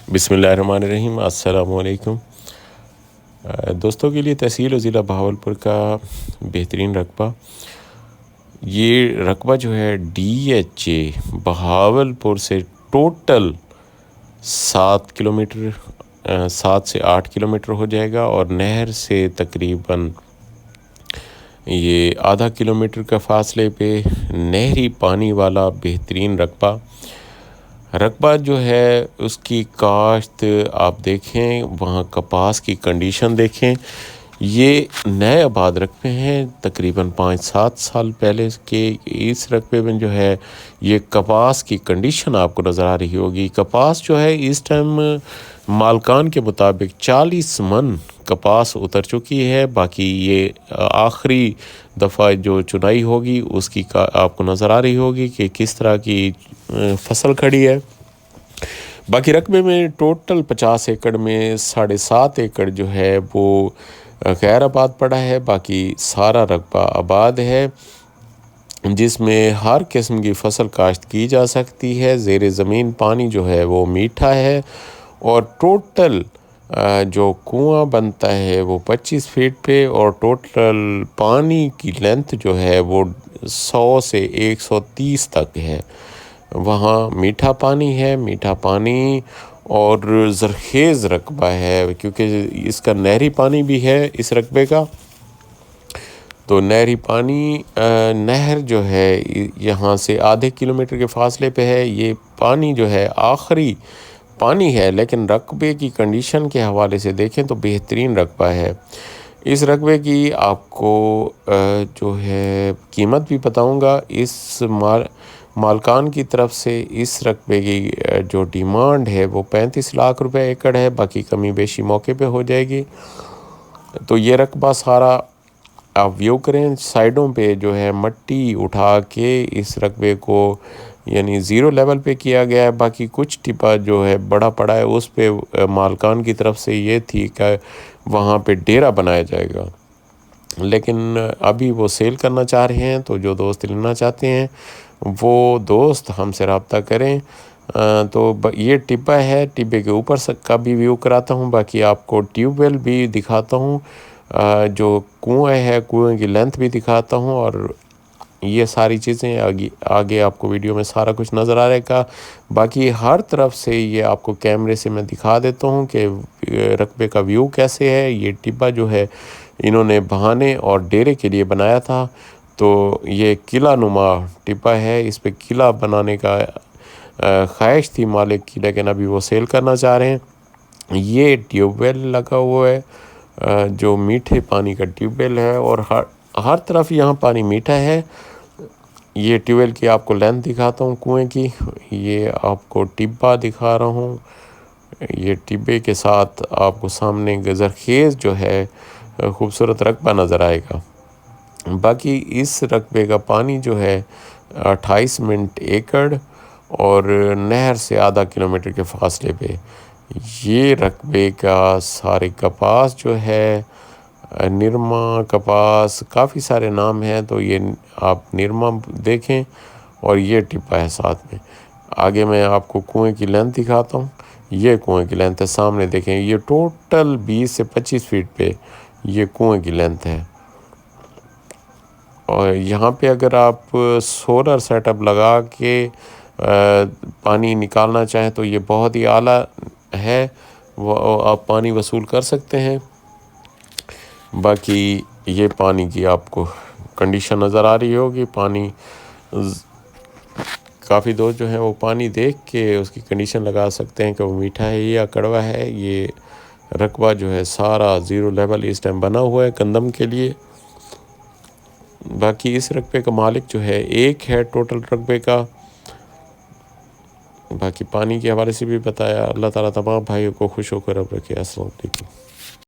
بسم اللہ الرحمن الرحیم۔ السلام علیکم دوستوں کے لیے تحصیل و ضلع بہاولپور کا بہترین رقبہ، یہ رقبہ جو ہے DHA بہاولپور سے ٹوٹل 7 سے 8 کلومیٹر ہو جائے گا، اور نہر سے تقریباً یہ آدھا کلومیٹر کا فاصلے پہ نہری پانی والا بہترین رقبہ جو ہے اس کی کاشت آپ دیکھیں، وہاں کپاس کی کنڈیشن دیکھیں۔ یہ نئے آباد رقبے ہیں، تقریباً 5-7 سال پہلے کے۔ اس رقبے میں جو ہے یہ کپاس کی کنڈیشن آپ کو نظر آ رہی ہوگی۔ کپاس جو ہے اس ٹائم مالکان کے مطابق 40 من کپاس اتر چکی ہے۔ باقی یہ آخری دفعہ جو چنائی ہوگی اس کی آپ کو نظر آ رہی ہوگی کہ کس طرح کی فصل کھڑی ہے۔ باقی رقبے میں ٹوٹل 50 ایکڑ میں 7.5 ایکڑ جو ہے وہ غیر آباد پڑا ہے۔ باقی سارا رقبہ آباد ہے، جس میں ہر قسم کی فصل کاشت کی جا سکتی ہے۔ زیر زمین پانی جو ہے وہ میٹھا ہے، اور ٹوٹل جو کنواں بنتا ہے وہ 25 فیٹ پہ، اور ٹوٹل پانی کی لینتھ جو ہے وہ 100 سے 130 تک ہے۔ وہاں میٹھا پانی ہے، میٹھا پانی اور زرخیز رقبہ ہے، کیونکہ اس کا نہری پانی بھی ہے اس رقبے کا۔ تو نہری پانی نہر جو ہے یہاں سے آدھے کلومیٹر کے فاصلے پہ ہے۔ یہ پانی جو ہے آخری پانی ہے، لیکن رقبے کی کنڈیشن کے حوالے سے دیکھیں تو بہترین رقبہ ہے۔ اس رقبے کی آپ کو جو ہے قیمت بھی بتاؤں گا۔ اس مالکان کی طرف سے اس رقبے کی جو ڈیمانڈ ہے وہ 35 لاکھ روپے ایکڑ ہے۔ باقی کمی بیشی موقع پہ ہو جائے گی۔ تو یہ رقبہ سارا آپ ویو کریں، سائیڈوں پہ جو ہے مٹی اٹھا کے اس رقبے کو یعنی زیرو لیول پہ کیا گیا ہے۔ باقی کچھ ٹپا جو ہے بڑا پڑا ہے، اس پہ مالکان کی طرف سے یہ تھی کہ وہاں پہ ڈیرا بنایا جائے گا، لیکن ابھی وہ سیل کرنا چاہ رہے ہیں۔ تو جو دوست لینا چاہتے ہیں وہ دوست ہم سے رابطہ کریں۔ تو یہ ٹبہ ہے، ٹبے کے اوپر کا بھی ویو کراتا ہوں۔ باقی آپ کو ٹیوب ویل بھی دکھاتا ہوں، جو کنویں ہے کنویں کی لینتھ بھی دکھاتا ہوں، اور یہ ساری چیزیں آگے آپ کو ویڈیو میں سارا کچھ نظر آ رہے گا۔ باقی ہر طرف سے یہ آپ کو کیمرے سے میں دکھا دیتا ہوں کہ رقبے کا ویو کیسے ہے۔ یہ ٹبہ جو ہے انہوں نے بہانے اور ڈیرے کے لیے بنایا تھا، تو یہ قلعہ نما ٹبہ ہے۔ اس پہ قلعہ بنانے کا خواہش تھی مالک کی، لیکن ابھی وہ سیل کرنا چاہ رہے ہیں۔ یہ ٹیوب ویل لگا ہوا ہے، جو میٹھے پانی کا ٹیوب ویل ہے، اور ہر طرف یہاں پانی میٹھا ہے۔ یہ ٹیوب ویل کی آپ کو لینتھ دکھاتا ہوں کنویں کی، یہ آپ کو ٹبہ دکھا رہا ہوں۔ یہ ٹبے کے ساتھ آپ کو سامنے زرخیز جو ہے خوبصورت رقبہ نظر آئے گا۔ باقی اس رقبے کا پانی جو ہے 28 منٹ ایکڑ، اور نہر سے آدھا کلومیٹر کے فاصلے پہ۔ یہ رقبے کا سارے کپاس جو ہے نرما کپاس، کافی سارے نام ہیں، تو یہ آپ نرما دیکھیں، اور یہ ٹپا ہے ساتھ میں۔ آگے میں آپ کو کنویں کی لینتھ دکھاتا ہوں۔ یہ کنویں کی لینتھ ہے، سامنے دیکھیں، یہ ٹوٹل 20 سے 25 فیٹ پہ یہ کنویں کی لینتھ ہے۔ اور یہاں پہ اگر آپ سولر سیٹ اپ لگا کے پانی نکالنا چاہیں تو یہ بہت ہی اعلیٰ ہے، وہ آپ پانی وصول کر سکتے ہیں۔ باقی یہ پانی کی آپ کو کنڈیشن نظر آ رہی ہوگی۔ پانی کافی دوست جو ہیں وہ پانی دیکھ کے اس کی کنڈیشن لگا سکتے ہیں کہ وہ میٹھا ہے یا کڑوا ہے۔ یہ رقبہ جو ہے سارا زیرو لیول اس ٹائم بنا ہوا ہے گندم کے لیے۔ باقی اس رقبے کا مالک جو ہے ایک ہے ٹوٹل رقبے کا۔ باقی پانی کے حوالے سے بھی بتایا۔ اللہ تعالیٰ تمام بھائیوں کو خوش ہو کر رب رکھے۔ السلام علیکم۔